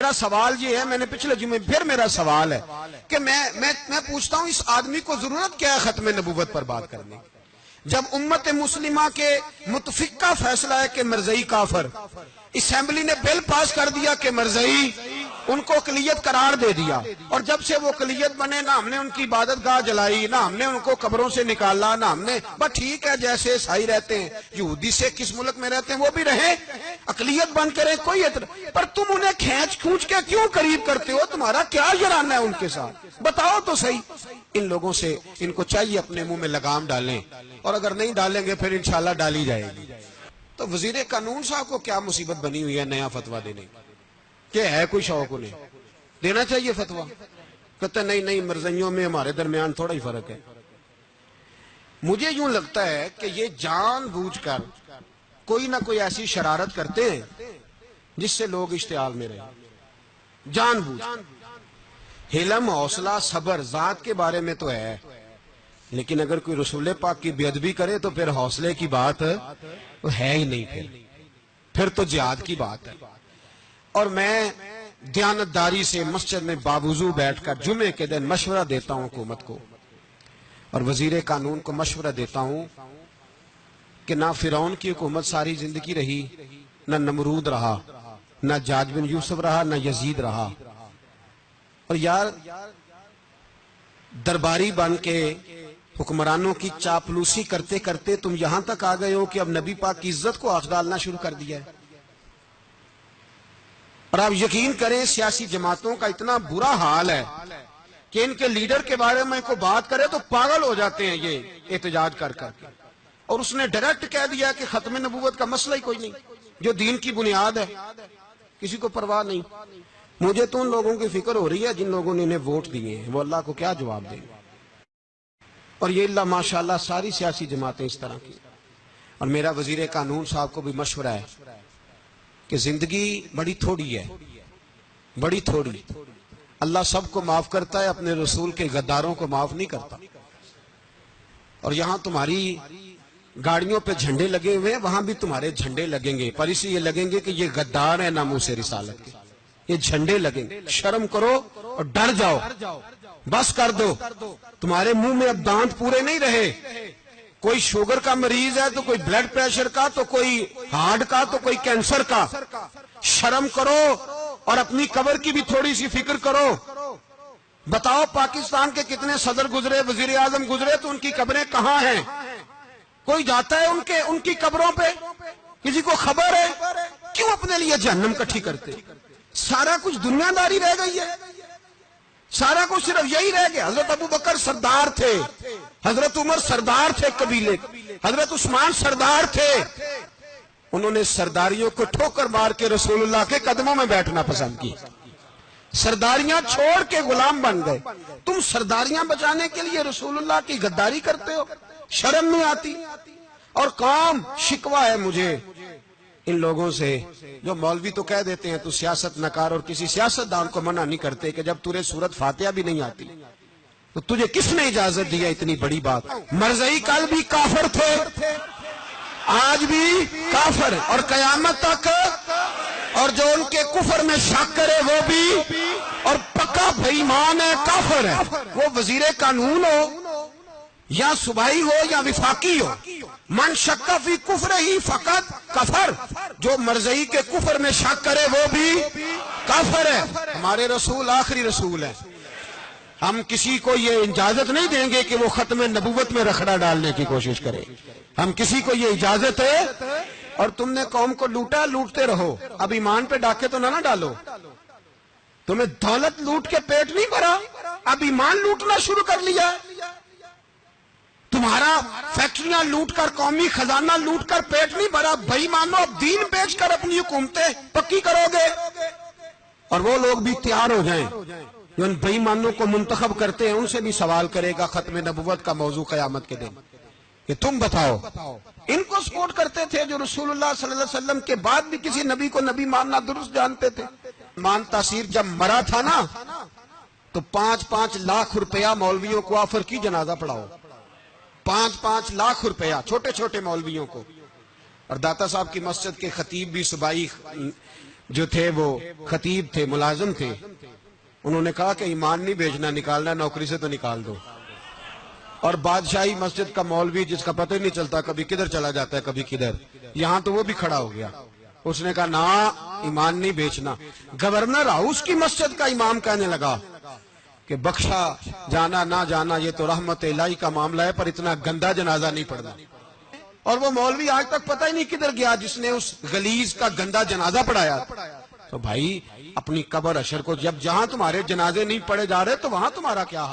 میرا سوال یہ ہے، میں نے پچھلے جمعے پھر میرا سوال ہے کہ میں پوچھتا ہوں اس آدمی کو ضرورت کیا ہے ختم نبوت پر بات کرنے کی، جب امت مسلمہ کے متفق کا فیصلہ ہے کہ مرزائی کافر، اسمبلی نے بل پاس کر دیا کہ مرزائی ان کو اقلیت قرار دے دیا، اور جب سے وہ اقلیت بنے نہ ہم نے ان کی عبادت گاہ جلائی، نہ ہم نے ان کو قبروں سے نکالا، نہ ہم نے بس ٹھیک ہے جیسے عیسائی رہتے ہیں، یہودی سے کس ملک میں رہتے ہیں وہ بھی رہیں، اقلیت بن کریں، کوئی پر تم انہیں کھینچ کے کیوں قریب کرتے ہو؟ تمہارا کیا جرانہ ہے ان کے ساتھ؟ بتاؤ تو صحیح۔ ان لوگوں سے ان کو چاہیے اپنے منہ میں لگام ڈالیں، اور اگر نہیں ڈالیں گے پھر انشاءاللہ ڈالی جائے گی۔ تو وزیر قانون صاحب کو کیا مصیبت بنی ہوئی ہے نیا فتویٰ دینے کی؟ کہ ہے کوئی شوق انہیں دینا چاہیے فتویٰ؟ کہتے نہیں مرزائیوں میں ہمارے درمیان تھوڑا ہی فرق ہے۔ مجھے یوں لگتا ہے کہ یہ جان بوجھ کر کوئی نہ کوئی ایسی شرارت کرتے ہیں جس سے لوگ اشتعال میں رہیں، جان بوجھ۔ حلم، حوصلہ، صبر ذات کے بارے میں تو ہے، لیکن اگر کوئی رسول پاک کی بے ادبی کرے تو پھر حوصلے کی بات ہے ہی نہیں، پھر تو جہاد کی بات ہے۔ اور میں دیانتداری سے مسجد میں باوضو بیٹھ کر جمعے کے دن مشورہ دیتا ہوں حکومت کو اور وزیر قانون کو مشورہ دیتا ہوں کہ نہ فرعون کی حکومت ساری زندگی رہی، نہ نمرود رہا، نہ جاج بن یوسف رہا، نہ یزید رہا، اور یار درباری بن کے حکمرانوں کی چاپلوسی کرتے کرتے تم یہاں تک آ گئے ہو کہ اب نبی پاک کی عزت کو آنچ ڈالنا شروع کر دیا ہے۔ اور آپ یقین کریں سیاسی جماعتوں کا اتنا برا حال ہے کہ ان کے لیڈر کے بارے میں کوئی بات کرے تو پاگل ہو جاتے ہیں یہ احتجاج کر کر کے، اور اس نے ڈائریکٹ کہہ دیا کہ ختم نبوت کا مسئلہ ہی کوئی نہیں، جو دین کی بنیاد ہے، کسی کو پرواہ نہیں۔ مجھے تو ان لوگوں کی فکر ہو رہی ہے جن لوگوں نے انہیں ووٹ دیے ہیں، وہ اللہ کو کیا جواب دیں گے؟ اور یہ اللہ ماشاءاللہ ساری سیاسی جماعتیں اس طرح کی۔ اور میرا وزیر قانون صاحب کو بھی مشورہ ہے کہ زندگی بڑی تھوڑی ہے، بڑی تھوڑی، اللہ سب کو معاف کرتا ہے، اپنے رسول کے غداروں کو معاف نہیں کرتا۔ اور یہاں تمہاری گاڑیوں پہ جھنڈے لگے ہوئے ہیں، وہاں بھی تمہارے جھنڈے لگیں گے، پر اس لیے لگیں گے کہ یہ غدار ہیں ناموس رسالت کے، یہ جھنڈے لگیں گے۔ شرم کرو اور ڈر جاؤ، بس کر دو، تمہارے منہ میں اب دانت پورے نہیں رہے۔ کوئی شوگر کا مریض ہے تو کوئی بلڈ پریشر کا، تو کوئی ہارٹ کا، تو کوئی کینسر کا۔ شرم کرو اور اپنی قبر کی بھی تھوڑی سی فکر کرو۔ بتاؤ پاکستان کے کتنے صدر گزرے، وزیر اعظم گزرے، تو ان کی قبریں کہاں ہیں؟ کوئی جاتا ہے ان کی قبروں پہ؟ کسی کو خبر ہے؟ کیوں اپنے لیے جہنم کٹھی کرتے؟ سارا کچھ دنیا داری رہ گئی ہے، سارا کچھ صرف یہی رہ گیا۔ حضرت ابو بکر سردار تھے، حضرت عمر سردار تھے قبیلے، حضرت عثمان سردار تھے، انہوں نے سرداریوں کو ٹھوکر مار کے رسول اللہ کے قدموں میں بیٹھنا پسند کی، سرداریاں چھوڑ کے غلام بن گئے۔ تم سرداریاں بچانے کے لیے رسول اللہ کی غداری کرتے ہو، شرم نہیں آتی؟ اور کام شکوہ ہے مجھے ان لوگوں سے جو مولوی تو کہہ دیتے ہیں تو سیاست نکار، اور کسی سیاستدان کو منع نہیں کرتے کہ جب تجھے سورت فاتحہ بھی نہیں آتی تو تجھے کس نے اجازت دیا اتنی بڑی بات؟ مرزائی کل بھی کافر تھے، آج بھی کافر، اور قیامت تک، اور جو ان کے کفر میں شک کرے وہ بھی، اور پکا بے ایمان ہے، کافر ہے۔ وہ وزیر قانون ہو یا صوبائی ہو یا وفاقی ہو، من شک فی کفر ہی فقط کفر، جو مرزائی کے کفر میں شک کرے وہ بھی کافر ہے۔ ہمارے رسول آخری رسول ہے، ہم کسی کو یہ اجازت نہیں دیں گے کہ وہ ختم نبوت میں رخڑا ڈالنے کی کوشش کرے، ہم کسی کو یہ اجازت ہے۔ اور تم نے قوم کو لوٹا، لوٹتے رہو، اب ایمان پہ ڈاکے تو نہ ڈالو۔ تمہیں دولت لوٹ کے پیٹ نہیں بھرا، اب ایمان لوٹنا شروع کر لیا۔ تمہارا فیکٹریاں لوٹ کر، قومی خزانہ لوٹ کر پیٹ نہیں بھرا، بھائی مانو اب دین بیچ کر اپنی حکومتیں پکی کرو گے۔ اور وہ لوگ بھی تیار ہو جائیں جو ان بے ایمانوں کو منتخب کرتے ہیں، ان سے بھی سوال کرے گا ختم نبوت کا موضوع قیامت کے دن کہ تم بتاؤ، ان کو سپورٹ کرتے تھے جو رسول اللہ صلی اللہ علیہ وسلم کے بعد بھی کسی نبی کو نبی ماننا درست جانتے تھے۔ مان تاثیر جب مرا تھا نا تو 5-5 لاکھ روپیہ مولویوں کو آفر کی جنازہ پڑھاؤ، 5-5 لاکھ روپیہ چھوٹے چھوٹے مولویوں کو۔ اور داتا صاحب کی مسجد کے خطیب بھی صوبائی جو تھے وہ خطیب تھے، ملازم تھے، انہوں نے کہا کہ ایمان نہیں بیچنا، نکالنا نوکری سے تو نکال دو۔ اور بادشاہی مسجد کا مولوی جس کا پتہ ہی نہیں چلتا، کبھی کدھر چلا جاتا ہے کبھی کدھر، یہاں تو وہ بھی کھڑا ہو گیا، اس نے کہا نا ایمان نہیں بیچنا۔ گورنر ہاؤس کی مسجد کا امام کہنے لگا کہ بخشا جانا نہ جانا یہ تو رحمت الہی کا معاملہ ہے، پر اتنا گندا جنازہ نہیں پڑھنا۔ اور وہ مولوی آج تک پتہ ہی نہیں کدھر گیا جس نے اس غلیظ کا گندا جنازہ پڑھایا۔ تو بھائی اپنی قبر اشر کو، جب جہاں تمہارے جنازے نہیں پڑھے جا رہے تو وہاں تمہارا کیا حال؟